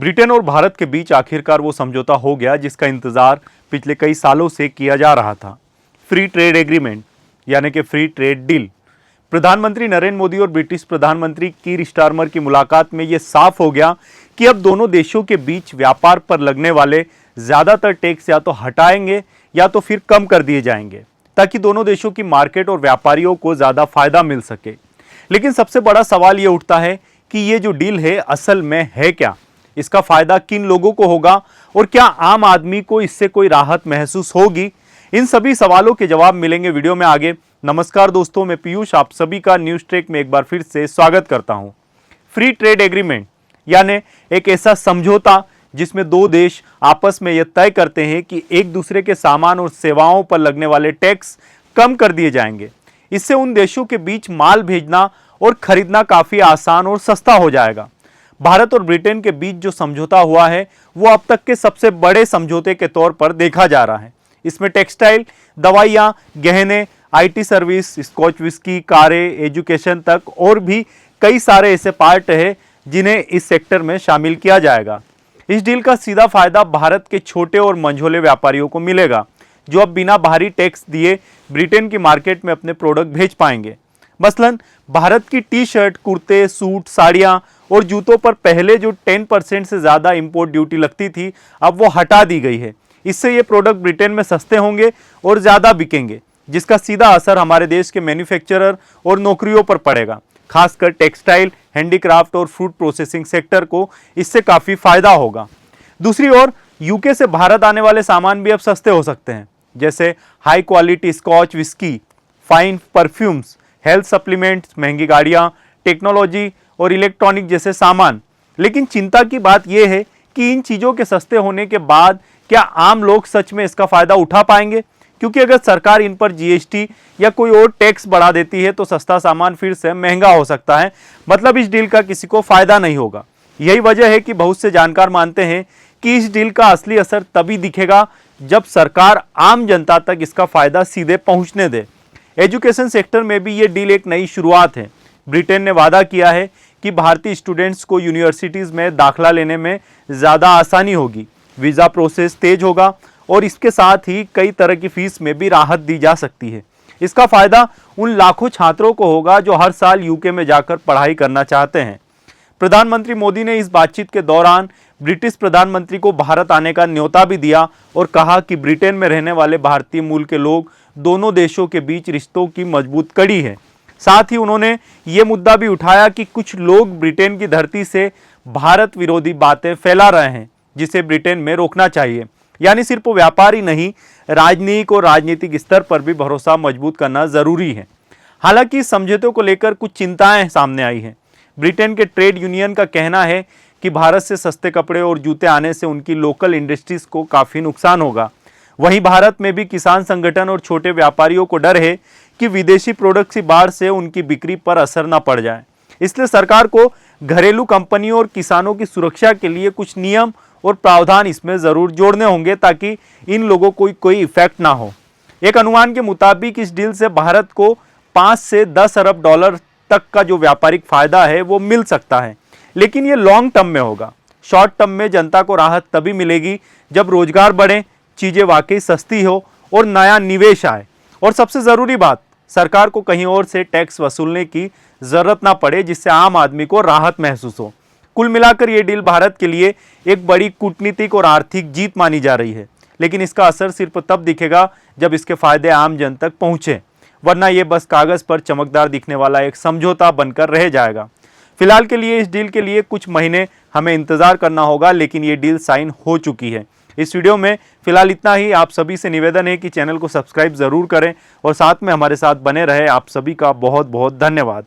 Britain और भारत के बीच आखिरकार वो समझौता हो गया जिसका इंतजार पिछले कई सालों से किया जा रहा था। फ्री ट्रेड एग्रीमेंट यानी कि फ्री ट्रेड डील। प्रधानमंत्री नरेंद्र मोदी और ब्रिटिश प्रधानमंत्री कीर स्टारमर की मुलाकात में यह साफ हो गया कि अब दोनों देशों के बीच व्यापार पर लगने वाले ज्यादातर टैक्स या तो हटाएंगे या तो फिर कम कर दिए जाएंगे ताकि दोनों देशों की मार्केट और व्यापारियों को ज्यादा फायदा मिल सके। लेकिन सबसे बड़ा सवाल ये उठता है कि ये जो डील है असल में है क्या, इसका फायदा किन लोगों को होगा और क्या आम आदमी को इससे कोई राहत महसूस होगी। इन सभी सवालों के जवाब मिलेंगे वीडियो में आगे। नमस्कार दोस्तों, मैं पीयूष आप सभी का न्यूज ट्रैक में एक बार फिर से स्वागत करता हूं। फ्री ट्रेड एग्रीमेंट यानी एक ऐसा समझौता जिसमें दो देश आपस में यह तय करते हैं कि एक दूसरे के सामान और सेवाओं पर लगने वाले टैक्स कम कर दिए जाएंगे। इससे उन देशों के बीच माल भेजना और खरीदना काफी आसान और सस्ता हो जाएगा। भारत और ब्रिटेन के बीच जो समझौता हुआ है वो अब तक के सबसे बड़े समझौते के तौर पर देखा जा रहा है। इसमें टेक्सटाइल, दवाइयां, गहने, आईटी सर्विस, स्कॉच विस्की, कारें, एजुकेशन तक और भी कई सारे ऐसे पार्ट है जिन्हें इस सेक्टर में शामिल किया जाएगा। इस डील का सीधा फायदा भारत के छोटे और मंझोले व्यापारियों को मिलेगा जो अब बिना बाहरी टैक्स दिए ब्रिटेन की मार्केट में अपने प्रोडक्ट भेज पाएंगे। मसलन भारत की टी शर्ट, कुर्ते, सूट, साड़ियां और जूतों पर पहले जो 10% से ज्यादा इंपोर्ट ड्यूटी लगती थी अब वो हटा दी गई है। इससे ये प्रोडक्ट ब्रिटेन में सस्ते होंगे और ज्यादा बिकेंगे, जिसका सीधा असर हमारे देश के मैन्युफैक्चरर और नौकरियों पर पड़ेगा। खासकर टेक्सटाइल, हैंडीक्राफ्ट और फूड प्रोसेसिंग सेक्टर को इससे काफी फायदा होगा। दूसरी ओर यूके से भारत आने वाले सामान भी अब सस्ते हो सकते हैं, जैसे high quality scotch whisky, fine perfumes, health supplements, महंगी गाड़ियां, टेक्नोलॉजी और इलेक्ट्रॉनिक जैसे सामान। लेकिन चिंता की बात यह है कि इन चीजों के सस्ते होने के बाद क्या आम लोग सच में इसका फायदा उठा पाएंगे? क्योंकि अगर सरकार इन पर जीएसटी या कोई और टैक्स बढ़ा देती है तो सस्ता सामान फिर से महंगा हो सकता है, मतलब इस डील का किसी को फायदा नहीं होगा। यही वजह है कि बहुत से जानकार मानते हैं कि इस डील का असली असर तभी दिखेगा जब सरकार आम जनता तक इसका फायदा सीधे पहुंचने दे। एजुकेशन सेक्टर में भी ये डील एक नई शुरुआत है। ब्रिटेन ने वादा किया है कि भारतीय स्टूडेंट्स को यूनिवर्सिटीज में दाखिला लेने में ज़्यादा आसानी होगी, वीज़ा प्रोसेस तेज होगा और इसके साथ ही कई तरह की फीस में भी राहत दी जा सकती है। इसका फायदा उन लाखों छात्रों को होगा जो हर साल यूके में जाकर पढ़ाई करना चाहते हैं। प्रधानमंत्री मोदी ने इस बातचीत के दौरान ब्रिटिश प्रधानमंत्री को भारत आने का न्योता भी दिया और कहा कि ब्रिटेन में रहने वाले भारतीय मूल के लोग दोनों देशों के बीच रिश्तों की मजबूत कड़ी है। साथ ही उन्होंने ये मुद्दा भी उठाया कि कुछ लोग ब्रिटेन की धरती से भारत विरोधी बातें फैला रहे हैं, जिसे ब्रिटेन में रोकना चाहिए। यानी सिर्फ व्यापार ही नहीं, राजनीतिक और राजनीतिक स्तर पर भी भरोसा मजबूत करना जरूरी है। हालांकि इस समझौते को लेकर कुछ चिंताएं सामने आई हैं। ब्रिटेन के ट्रेड यूनियन का कहना है कि भारत से सस्ते कपड़े और जूते आने से उनकी लोकल इंडस्ट्रीज को काफी नुकसान होगा। वहीं भारत में भी किसान संगठन और छोटे व्यापारियों को डर है कि विदेशी प्रोडक्ट्स की बाढ़ से उनकी बिक्री पर असर न पड़ जाए। इसलिए सरकार को घरेलू कंपनियों और किसानों की सुरक्षा के लिए कुछ नियम और प्रावधान इसमें जरूर जोड़ने होंगे ताकि इन लोगों को कोई इफेक्ट ना हो। एक अनुमान के मुताबिक इस डील से भारत को 5 से 10 अरब डॉलर तक का जो व्यापारिक फायदा है वो मिल सकता है, लेकिन ये लॉन्ग टर्म में होगा। शॉर्ट टर्म में जनता को राहत तभी मिलेगी जब रोजगार बढ़े, चीजें वाकई सस्ती हो और नया निवेश आए। और सबसे जरूरी बात, सरकार को कहीं और से टैक्स वसूलने की जरूरत ना पड़े, जिससे आम आदमी को राहत महसूस हो। कुल मिलाकर ये डील भारत के लिए एक बड़ी कूटनीतिक और आर्थिक जीत मानी जा रही है, लेकिन इसका असर सिर्फ तब दिखेगा जब इसके फायदे आम जन तक पहुंचे, वरना ये बस कागज पर चमकदार दिखने वाला एक समझौता बनकर रह जाएगा। फिलहाल के लिए इस डील के लिए कुछ महीने हमें इंतजार करना होगा, लेकिन ये डील साइन हो चुकी है। इस वीडियो में फिलहाल इतना ही। आप सभी से निवेदन है कि चैनल को सब्सक्राइब जरूर करें और साथ में हमारे साथ बने रहे। आप सभी का बहुत बहुत धन्यवाद।